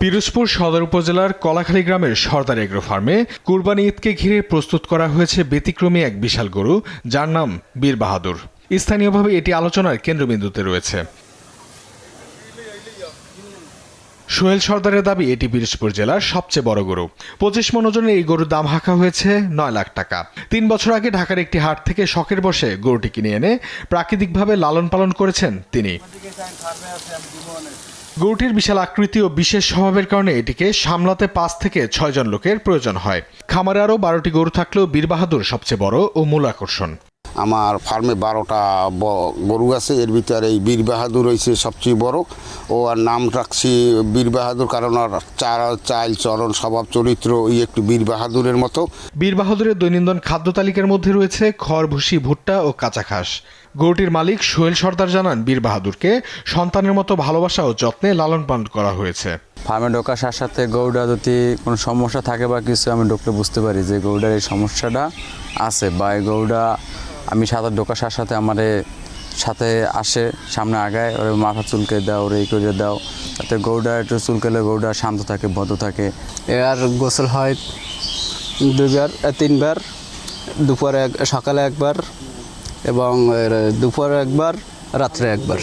পিরোজপুর সদর উপজেলার কলাখালী গ্রামের সরদার এগ্রো ফার্মে কুরবানি ঈদকে ঘিরে প্রস্তুত করা হয়েছে ব্যতিক্রমী এক বিশাল গরু, যার নাম বীর বাহাদুর। স্থানীয়ভাবে এটি আলোচনার কেন্দ্রবিন্দুতে রয়েছে। সোহেল সর্দারের দাবি এটি পিরোজপুর জেলার সবচেয়ে বড় গরু। 25 মণ ওজনের এই গরুর দাম হাঁকা হয়েছে 9 লাখ টাকা। 3 বছর আগে ঢাকার একটি হাট থেকে শখের বশে গরুটি কিনে এনে প্রাকৃতিকভাবে লালন পালন করেছেন তিনি। গরুটির বিশাল আকৃতি ও বিশেষ স্বভাবের কারণে এটিকে সামলাতে 5 থেকে 6 জন লোকের প্রয়োজন হয়। খামারে আরও 12টি গরু থাকলেও বীর বাহাদুর সবচেয়ে বড় ও মূল আকর্ষণ। আমার ফার্মে 12টা গরু আছে, এর ভিতরে এই বীর বাহাদুর হয়েছে সবচেয়ে বড়। ও আর নাম রাখছি বীর বাহাদুর কারণ আর চাল চরণ স্বভাব চরিত্র একটু বীর বাহাদুরের মতো। বীর বাহাদুরের দৈনন্দিন খাদ্য তালিকার মধ্যে রয়েছে খড়, ভুসি, ভুট্টা ও কাঁচা ঘাস। গরুটির মালিক সোহেল সর্দার জানান, বীর বাহাদুরকে সন্তানের মতো ভালোবাসা ও যত্নে লালন পালন করা হয়েছে। ফার্মে ঢোকার সাথে সাথে গরুটা যদি কোনো সমস্যা থাকে বা কিছু আমি ঢুকলে বুঝতে পারি যে গরুটার এই সমস্যাটা আছে, বা এই গরুটা আমি সাথে ঢোকার সাথে সাথে আমার সাথে আসে, সামনে আগায়, ওর মাথা চুলকে দাও, ওর এই করে দাও, তাতে গরুটা একটু চুলকেলে গরুটা শান্ত থাকে, ভদ্র থাকে। আর গোসল হয় 2-3 বার, দুপুরে সকালে একবার এবং দুপুরে একবার, রাত্রে একবার।